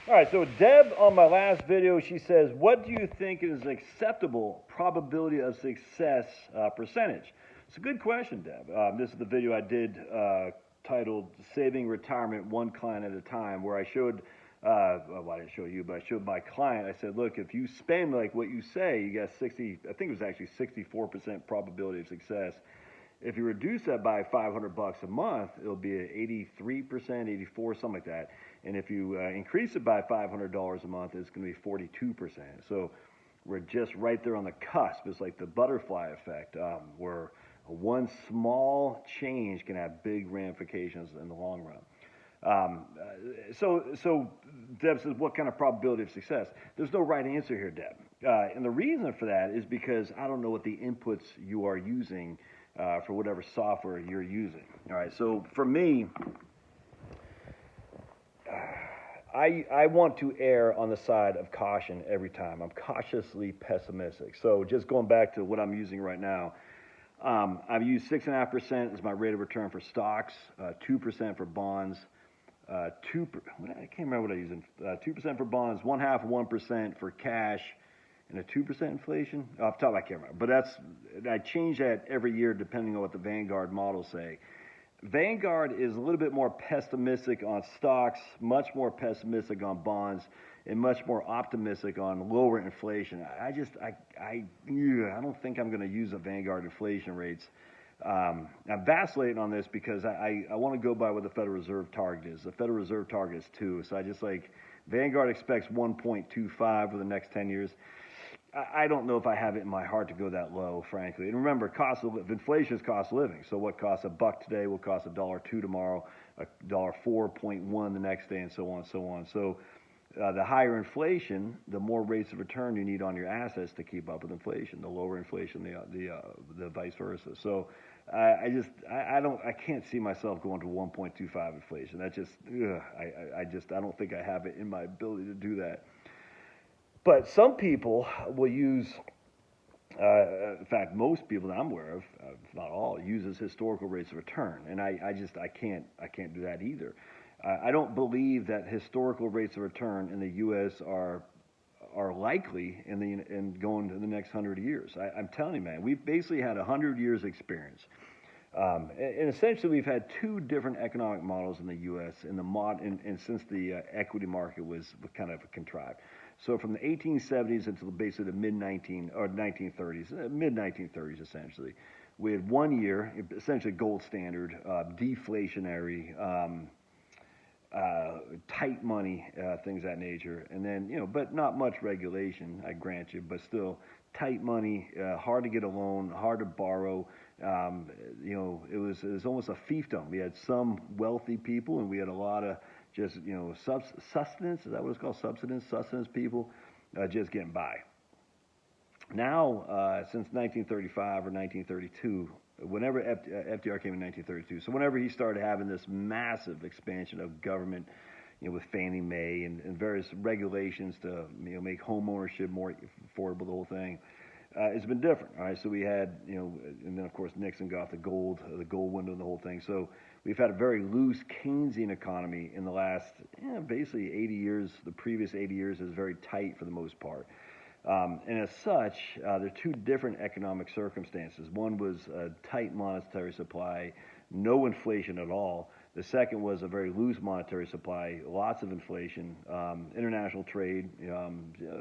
All right, so Deb on my last video, she says, what do you think is an acceptable probability of success percentage? It's a good question, Deb. This is the video I did titled Saving Retirement One Client at a Time, where I showed, well, I didn't show you, but I showed my client. I said, look, if you spend like what you say, you got 60, I think it was actually 64% probability of success. If you reduce that by 500 bucks a month, it'll be an 83%, 84, something like that. And if you increase it by $500 a month, it's going to be 42%. So we're just right there on the cusp. It's like the butterfly effect, where one small change can have big ramifications in the long run. So Deb says, what kind of probability of success? There's no right answer here, Deb. And the reason for that is because I don't know what the inputs you are using for whatever software you're using. All right, so for me, I want to err on the side of caution every time. I'm cautiously pessimistic. So just going back to what I'm using right now, I've used 6.5% as my rate of return for stocks, 2% for bonds, I can't remember what I used. 2% for bonds, 1% for cash, and a 2% inflation. Off the top, I can't remember. But I change that every year depending on what the Vanguard models say. Vanguard is a little bit more pessimistic on stocks, much more pessimistic on bonds, and much more optimistic on lower inflation. I don't think I'm going to use the Vanguard inflation rates. I'm vacillating on this because I want to go by what the Federal Reserve target is. The Federal Reserve target is 2, so I just like Vanguard expects 1.25 for the next 10 years. I don't know if I have it in my heart to go that low, frankly. And remember, inflation is cost of living. So what costs $1 today will cost $1.02 tomorrow, $4.1 the next day, and so on and so on. So the higher inflation, the more rates of return you need on your assets to keep up with inflation. The lower inflation, the vice versa. So I can't see myself going to 1.25 inflation. That just, I don't think I have it in my ability to do that. But some people will use, in fact, most people that I'm aware of, if not all, uses historical rates of return, and I can't do that either. I don't believe that historical rates of return in the U.S. are likely in going to the next 100 years. I'm telling you, man, we've basically had 100 years experience. And essentially, we've had two different economic models in the U.S. And since the equity market was kind of contrived. So from the 1870s until basically the mid 1930s, mid 1930s essentially, we had 1 year, essentially gold standard, deflationary, tight money, things of that nature, and then but not much regulation, I grant you, but still tight money, hard to get a loan, hard to borrow. It was almost a fiefdom. We had some wealthy people, and we had a lot of just sustenance. Is that what it's called? Sustenance people, just getting by. Now, since 1935 or 1932, whenever FDR came in 1932, so whenever he started having this massive expansion of government, with Fannie Mae and various regulations to make home ownership more affordable, the whole thing, it's been different. All right, so we had and then of course Nixon got the gold window and the whole thing. So we've had a very loose Keynesian economy in the last basically 80 years. The previous 80 years is very tight for the most part. And as such, there are two different economic circumstances. One was a tight monetary supply, no inflation at all. The second was a very loose monetary supply, lots of inflation, international trade,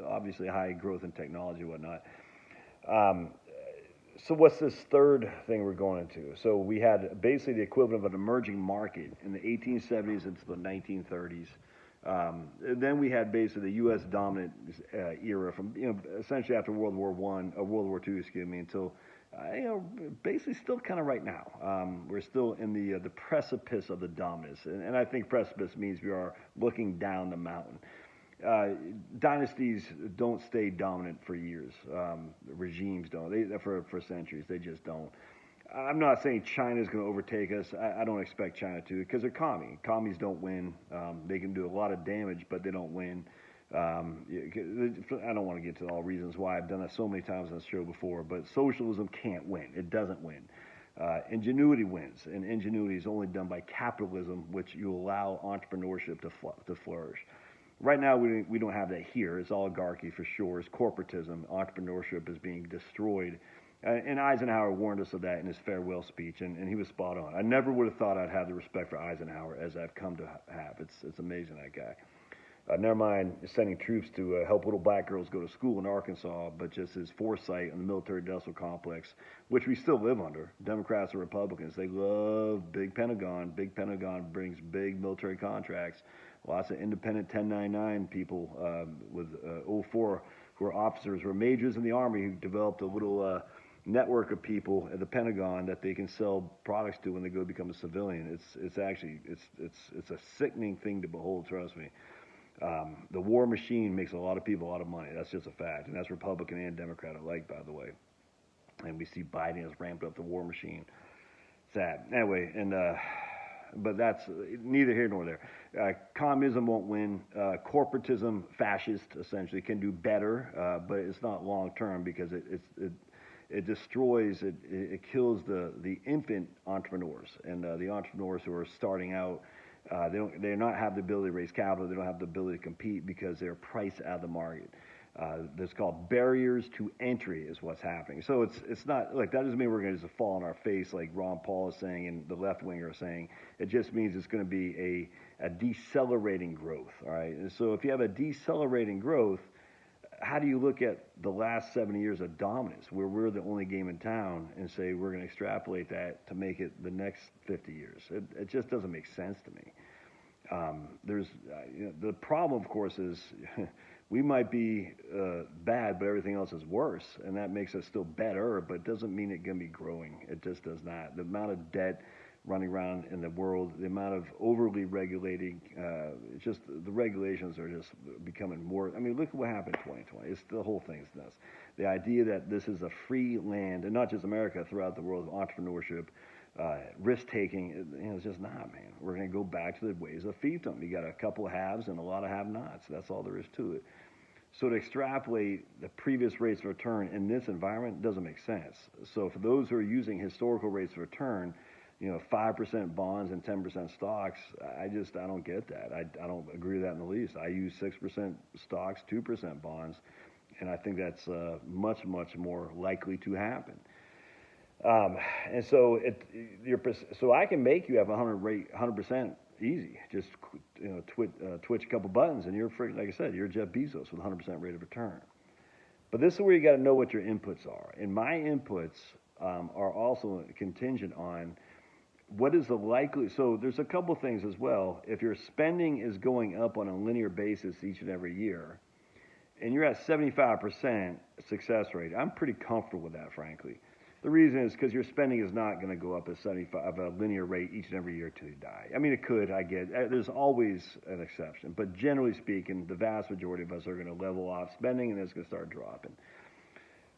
obviously high growth in technology and whatnot. So what's this third thing we're going into? So we had basically the equivalent of an emerging market in the 1870s into the 1930s. Then we had basically the U.S. dominant era from essentially after World War War II, excuse me, until basically still kind of right now. We're still in the precipice of the dominance, and I think precipice means we are looking down the mountain. Dynasties don't stay dominant for years. Regimes don't. For centuries. They just don't. I'm not saying China's going to overtake us. I don't expect China to, because they're commie. Commies don't win. They can do a lot of damage, but they don't win. I don't want to get to all reasons why. I've done that so many times on the show before, but socialism can't win. It doesn't win. Ingenuity wins, and ingenuity is only done by capitalism, which you allow entrepreneurship to flourish. Right now, we don't have that here. It's oligarchy for sure. It's corporatism. Entrepreneurship is being destroyed. And Eisenhower warned us of that in his farewell speech, and he was spot on. I never would have thought I'd have the respect for Eisenhower as I've come to have. It's amazing, that guy. Never mind sending troops to help little black girls go to school in Arkansas, but just his foresight on the military-industrial complex, which we still live under. Democrats and Republicans, they love big Pentagon. Big Pentagon brings big military contracts. Lots of independent 1099 people with 04 who are officers, who are majors in the Army, who developed a little network of people at the Pentagon that they can sell products to when they go become a civilian. It's actually it's a sickening thing to behold. Trust me. The war machine makes a lot of people a lot of money. That's just a fact, and that's Republican and Democrat alike, by the way. And we see Biden has ramped up the war machine. Sad. Anyway, but that's neither here nor there. Communism won't win. Corporatism, fascist, essentially, can do better, but it's not long term because it destroys, it kills the infant entrepreneurs and the entrepreneurs who are starting out. They not have the ability to raise capital. They don't have the ability to compete because they're priced out of the market. That's called barriers to entry is what's happening. So it's not like that doesn't mean we're going to just fall on our face like Ron Paul is saying and the left winger are saying. It just means it's going to be a decelerating growth. All right. And so if you have a decelerating growth, how do you look at the last 70 years of dominance where we're the only game in town and say we're going to extrapolate that to make it the next 50 years? It just doesn't make sense to me. The problem, of course, is we might be bad, but everything else is worse, and that makes us still better, but it doesn't mean it's going to be growing. It just does not. The amount of debt running around in the world, the amount of overly regulating, just the regulations are just becoming more. I mean, look at what happened in 2020. It's the whole thing is nuts. The idea that this is a free land, and not just America, throughout the world, of entrepreneurship, risk-taking, it's just not, man. We're going to go back to the ways of fiefdom. You got a couple of haves and a lot of have-nots. That's all there is to it. So to extrapolate the previous rates of return in this environment doesn't make sense. So for those who are using historical rates of return, 5% bonds and 10% stocks, I don't get that. I don't agree with that in the least. I use 6% stocks, 2% bonds, and I think that's much, much more likely to happen. And so so I can make you have 100% easy. Just twitch a couple buttons, and you're freaking, like I said, you're Jeff Bezos with 100% rate of return. But this is where you got to know what your inputs are, and my inputs are also contingent on what is the likely. So there's a couple things as well. If your spending is going up on a linear basis each and every year, and you're at 75% success rate, I'm pretty comfortable with that, frankly. The reason is because your spending is not going to go up at 75 a linear rate each and every year till you die. I mean, it could, I get. There's always an exception, but generally speaking, the vast majority of us are going to level off spending, and it's going to start dropping.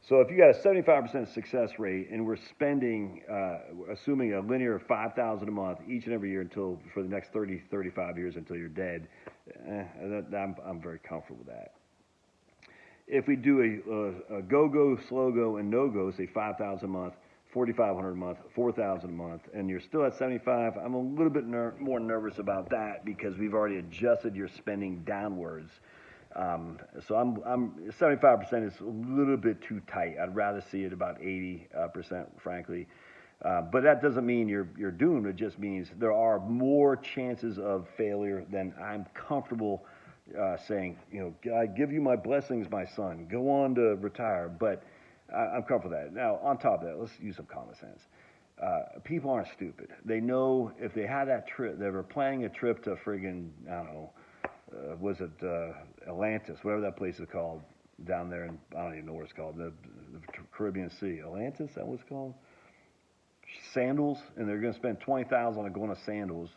So if you got a 75% success rate, and we're spending, assuming a linear $5,000 a month each and every year for the next 30, 35 years until you're dead, I'm very comfortable with that. If we do a go-go, slow-go, and no-go, say $5,000 a month, $4,500 a month, $4,000 a month, and you're still at 75, I'm a little bit more nervous about that because we've already adjusted your spending downwards. So I'm 75% is a little bit too tight. I'd rather see it about 80%, frankly. But that doesn't mean you're doomed. It just means there are more chances of failure than I'm comfortable saying, I give you my blessings, my son. Go on to retire. But I'm comfortable with that. Now, on top of that, let's use some common sense. People aren't stupid. They know if they had that trip, they were planning a trip to friggin', I don't know, was it Atlantis, whatever that place is called down there, and I don't even know what it's called, the Caribbean Sea. Atlantis, is that what it's called? Sandals, and they're going to spend $20,000 on going to Sandals.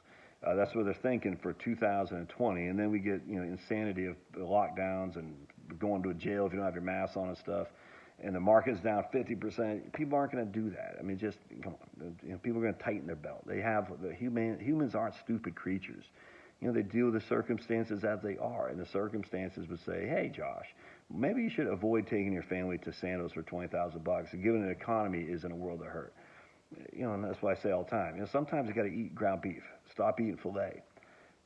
That's what they're thinking for 2020, and then we get insanity of lockdowns and going to a jail if you don't have your mask on and stuff. And the market's down 50%. People aren't going to do that. I mean, just come on. People are going to tighten their belt. They have humans aren't stupid creatures. They deal with the circumstances as they are, and the circumstances would say, "Hey, Josh, maybe you should avoid taking your family to Sandals for $20,000, given the economy is in a world of hurt." And that's why I say all the time. Sometimes you got to eat ground beef. Stop eating filet.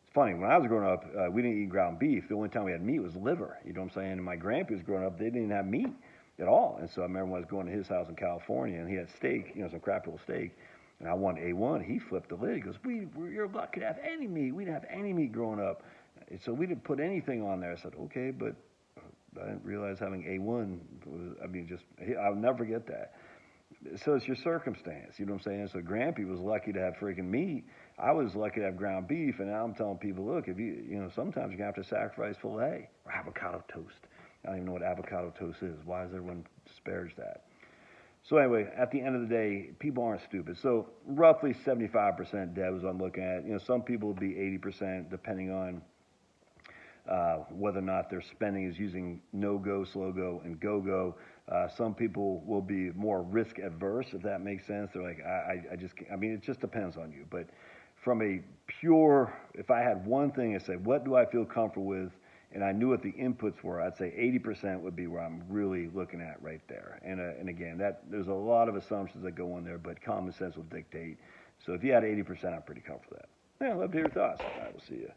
It's funny, when I was growing up, we didn't eat ground beef. The only time we had meat was liver. You know what I'm saying? And my grandpa was growing up, they didn't have meat at all. And so I remember when I was going to his house in California, and he had steak, some crappy little steak, and I wanted A1. He flipped the lid. He goes, "You're lucky to have any meat. We didn't have any meat growing up, and so we didn't put anything on there." I said, "Okay, but I didn't realize having A1 was, I'll never forget that." So it's your circumstance, you know what I'm saying? So Grampy was lucky to have freaking meat. I was lucky to have ground beef, and now I'm telling people, look, if sometimes you're gonna have to sacrifice filet or avocado toast. I don't even know what avocado toast is. Why does everyone disparage that? So anyway, at the end of the day, people aren't stupid. So roughly 75% devs I'm looking at. Some people will be 80% depending on whether or not their spending is using no-go, slow-go, and go-go. Some people will be more risk adverse, if that makes sense. They're like, I just can't. I mean, it just depends on you. But from a pure, if I had one thing to say, what do I feel comfortable with, and I knew what the inputs were, I'd say 80% would be where I'm really looking at right there. And again, there's a lot of assumptions that go in there, but common sense will dictate. So if you had 80%, I'm pretty comfortable with that. Yeah, I'd love to hear your thoughts. All right, we'll see you.